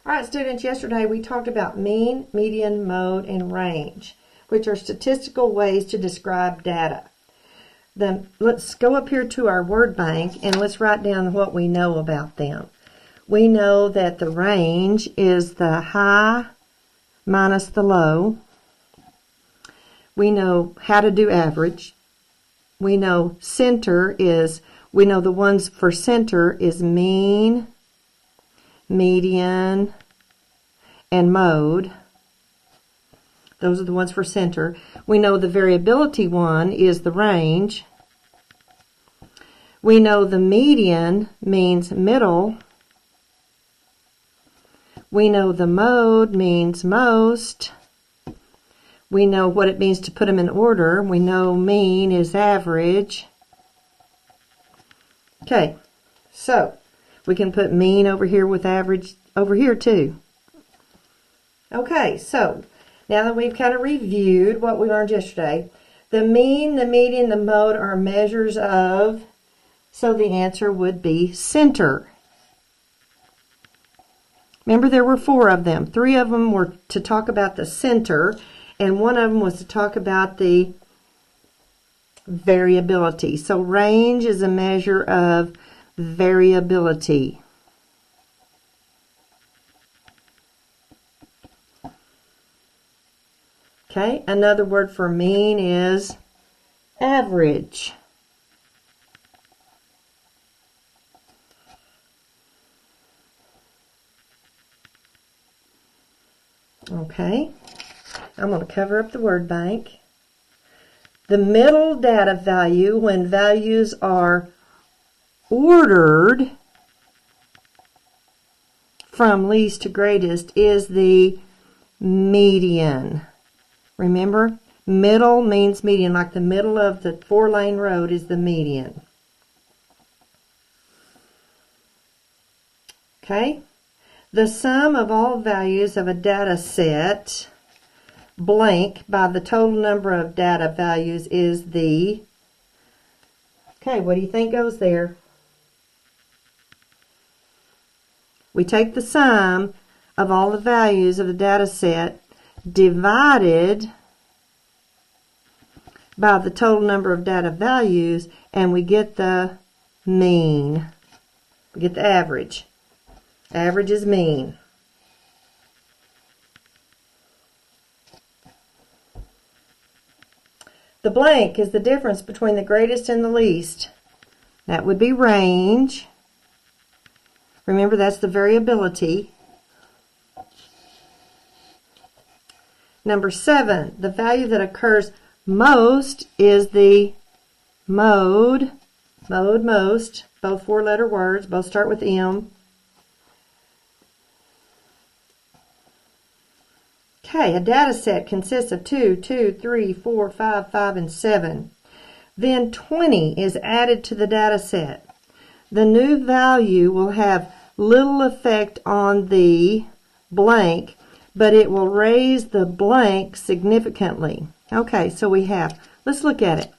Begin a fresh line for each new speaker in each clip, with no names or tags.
All right, students, yesterday we talked about mean, median, mode, and range, which are statistical ways to describe data. Then let's go up here to our word bank and let's write down what we know about them. We know that the range is the high minus the low. We know how to do average. We know we know the ones for center is mean, median, and mode. Those are the ones for center. We know the variability one is the range. We know the median means middle. We know the mode means most. We know what it means to put them in order. We know mean is average. Okay, so we can put mean over here with average over here too. Okay, so now that we've kind of reviewed what we learned yesterday, the mean, the median, the mode are measures of, so the answer would be center. Remember, there were 4 of them. 3 of them were to talk about the center, and 1 of them was to talk about the variability. So range is a measure of variability. Okay, another word for mean is average. Okay, I'm going to cover up the word bank. The middle data value, when values are ordered from least to greatest, is the median. Remember, middle means median, like the middle of the 4-lane road is the median. Okay, the sum of all values of a data set blank by the total number of data values is the, okay, what do you think goes there? We take the sum of all the values of the data set divided by the total number of data values, and we get the mean. We get the average. Average is mean. The blank is the difference between the greatest and the least. That would be range. Remember, that's the variability. Number 7, the value that occurs most is the mode. Mode, most, both 4-letter words, both start with M. Okay, a data set consists of 2, 2, 3, 4, 5, 5, and 7. Then 20 is added to the data set. The new value will have little effect on the blank, but it will raise the blank significantly. Okay, so we have, let's look at it.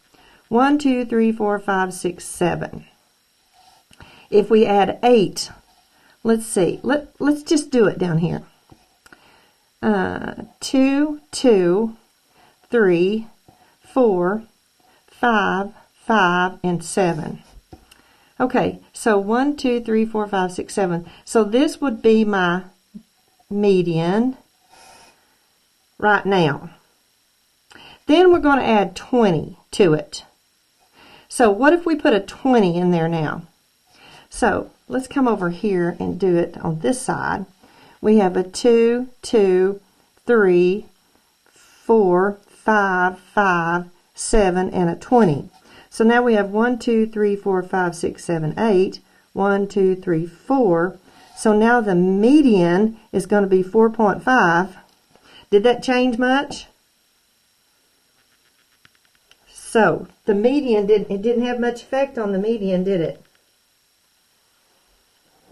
1, 2, 3, 4, 5, 6, 7. If we add 8, let's see, let's just do it down here. 2, 2, 3, 4, 5, 5, and 7. Okay, so 1, 2, 3, 4, 5, 6, 7. So this would be my median right now. Then we're going to add 20 to it. So what if we put a 20 in there now? So let's come over here and do it on this side. We have a 2, 2, 3, 4, 5, 5, 7, and a 20. So now we have 1, 2, 3, 4, 5, 6, 7, 8. 1, 2, 3, 4. So now the median is going to be 4.5. Did that change much? So the median didn't have much effect on the median, did it?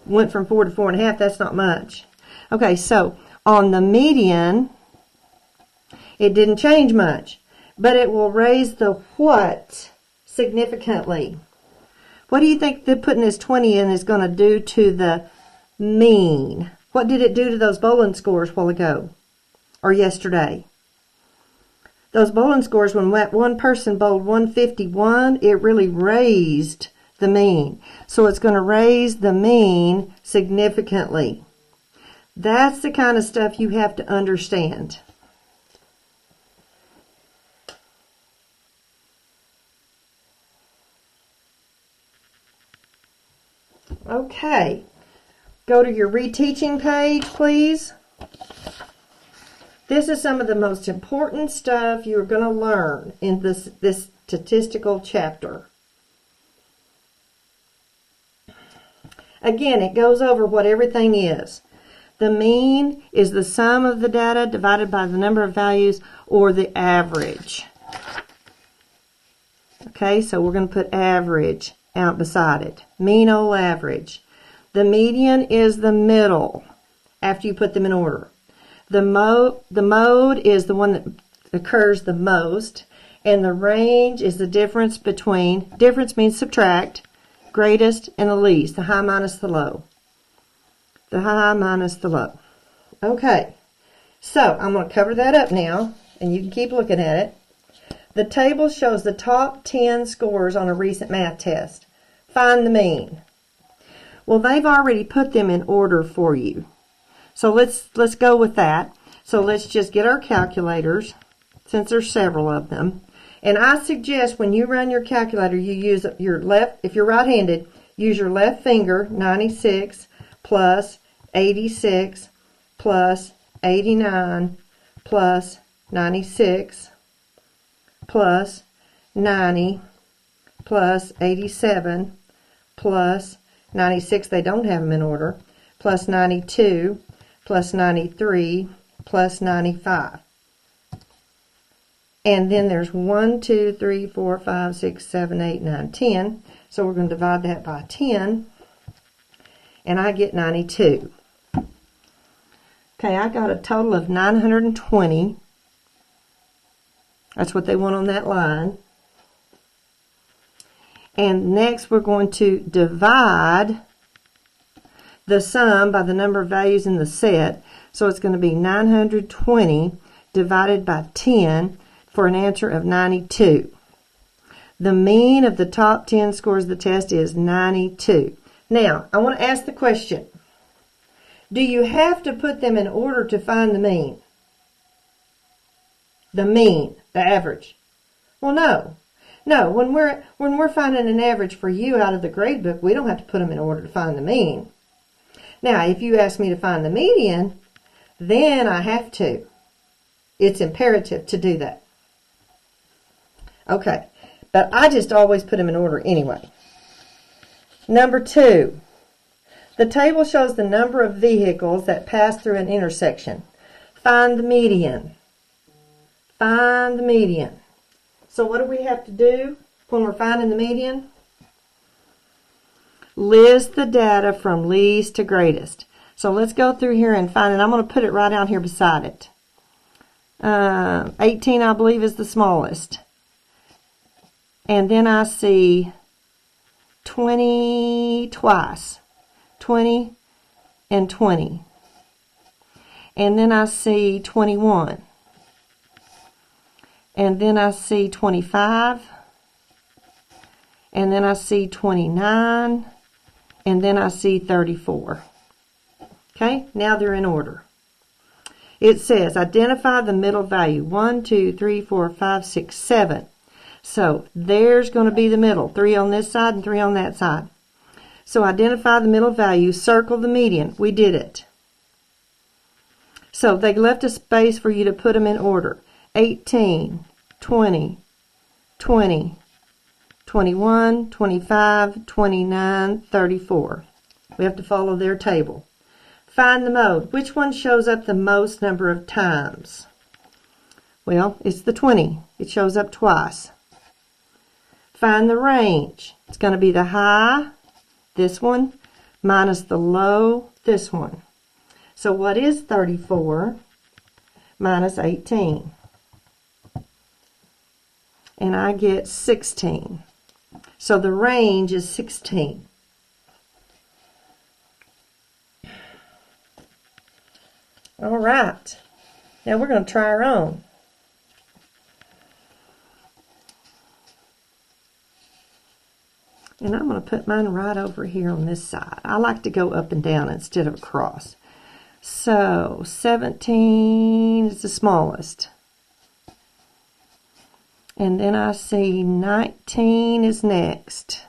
Went from 4 to 4.5. That's not much. Okay, so on the median, it didn't change much, but it will raise the what significantly. What do you think that putting this 20 in is going to do to the mean? What did it do to those bowling scores a while ago or yesterday? Those bowling scores, when one person bowled 151, it really raised the mean. So it's going to raise the mean significantly. That's the kind of stuff you have to understand. Okay. Go to your reteaching page, please. This is some of the most important stuff you're going to learn in this statistical chapter. Again, it goes over what everything is. The mean is the sum of the data divided by the number of values, or the average. Okay, so we're going to put average out beside it. Mean old average. The median is the middle after you put them in order. The mode is the one that occurs the most, and the range is the difference between, difference means subtract, greatest and the least, the high minus the low. The high minus the low. Okay, so I'm going to cover that up now, and you can keep looking at it. The table shows the top 10 scores on a recent math test. Find the mean. Well, they've already put them in order for you. So let's go with that. So let's just get our calculators, since there's several of them. And I suggest when you run your calculator, you use your left, if you're right-handed, use your left finger, 96 plus 86 plus 89 plus 96 plus 90 plus 87 plus 96, they don't have them in order, plus 92 plus 93 plus 95. And then there's 1, 2, 3, 4, 5, 6, 7, 8, 9, 10. So we're going to divide that by 10. And I get 92. Okay, I got a total of 920. That's what they want on that line. And next we're going to divide the sum by the number of values in the set. So it's going to be 920 divided by 10 for an answer of 92. The mean of the top 10 scores of the test is 92. Now, I want to ask the question. Do you have to put them in order to find the mean? The mean, the average. Well, no. No, when we're finding an average for you out of the grade book, we don't have to put them in order to find the mean. Now, if you ask me to find the median, then I have to. It's imperative to do that. Okay, but I just always put them in order anyway. Number 2, the table shows the number of vehicles that pass through an intersection. Find the median. Find the median. So what do we have to do when we're finding the median? List the data from least to greatest. So let's go through here and find it. I'm going to put it right down here beside it. 18, I believe, is the smallest. And then I see 20 twice. 20 and 20. And then I see 21. And then I see 25. And then I see 29. And then I see 34. Okay, now they're in order. It says identify the middle value. 1, 2, 3, 4, 5, 6, 7. So there's going to be the middle. 3 on this side and 3 on that side. So identify the middle value. Circle the median. We did it. So they left a space for you to put them in order. 18, 20, 20, 21, 25, 29, 34. We have to follow their table. Find the mode. Which one shows up the most number of times? Well, it's the 20. It shows up twice. Find the range. It's going to be the high, this one, minus the low, this one. So what is 34 minus 18? And I get 16. So the range is 16. All right. Now we're going to try our own. And I'm going to put mine right over here on this side. I like to go up and down instead of across. So 17 is the smallest. And then I see 19 is next.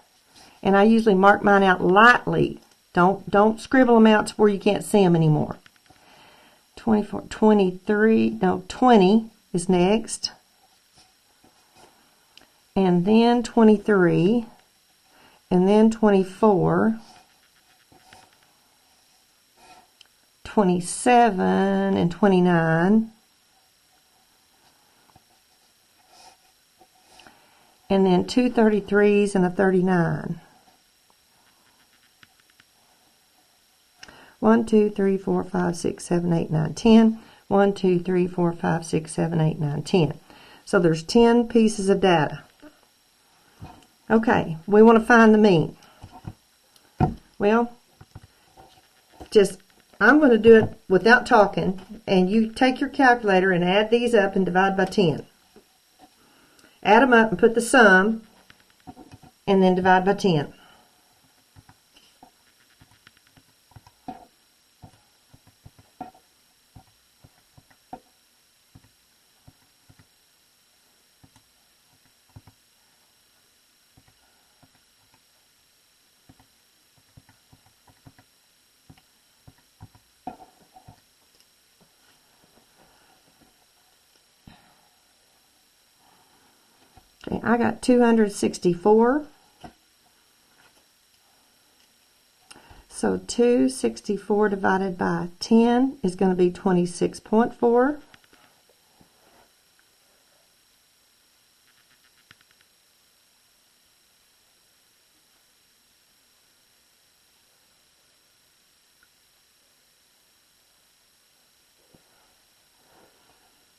And I usually mark mine out lightly. Don't scribble them out to where you can't see them anymore. 24, 23, no, 20 is next. And then 23. And then 24. 27 and 29. And then two 33s and a 39. 1, 2, 3, 4, 5, 6, 7, 8, 9, 10. 1, 2, 3, 4, 5, 6, 7, 8, 9, 10. So there's 10 pieces of data. Okay, we want to find the mean. Well, I'm going to do it without talking, and you take your calculator and add these up and divide by 10. Add them up and put the sum, and then divide by 10. Okay, I got 264. So 264 divided by 10 is going to be 26.4.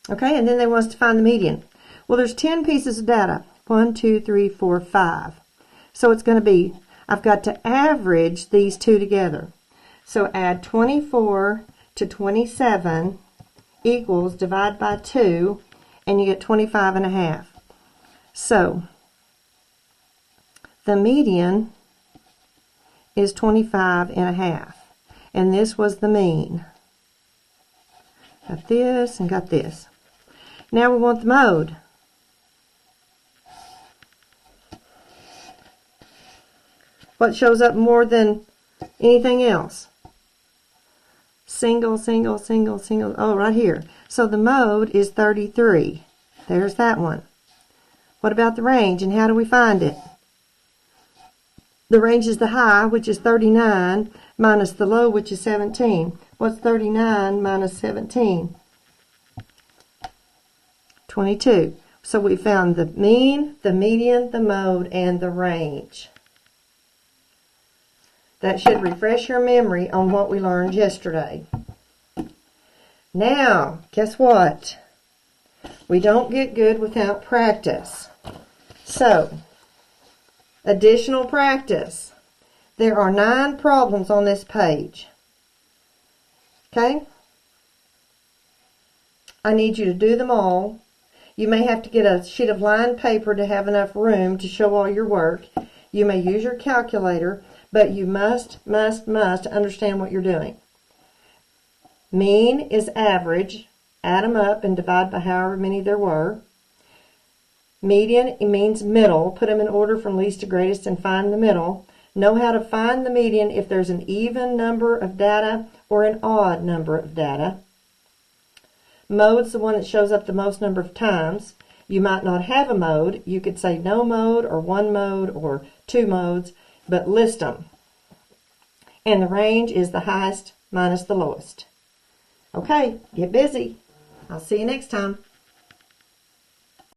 Okay, and then they want us to find the median. Well, there's 10 pieces of data. 1, 2, 3, 4, 5. So it's going to be, I've got to average these two together. So add 24 to 27 equals, divide by 2, and you get 25 and a half. So the median is 25 and a half. And this was the mean. Got this and got this. Now we want the mode. What shows up more than anything else? Single, single, single, single. Oh, right here. So the mode is 33. There's that one. What about the range, and how do we find it? The range is the high, which is 39, minus the low, which is 17. What's 39 minus 17? 22. So we found the mean, the median, the mode, and the range. That should refresh your memory on what we learned yesterday. Now, guess what? We don't get good without practice. So, additional practice. There are 9 problems on this page. Okay? I need you to do them all. You may have to get a sheet of lined paper to have enough room to show all your work. You may use your calculator, but you must understand what you're doing. Mean is average. Add them up and divide by however many there were. Median means middle. Put them in order from least to greatest and find the middle. Know how to find the median if there's an even number of data or an odd number of data. Mode's the one that shows up the most number of times. You might not have a mode. You could say no mode or one mode or 2 modes, but list them. And the range is the highest minus the lowest. Okay, get busy. I'll see you next time.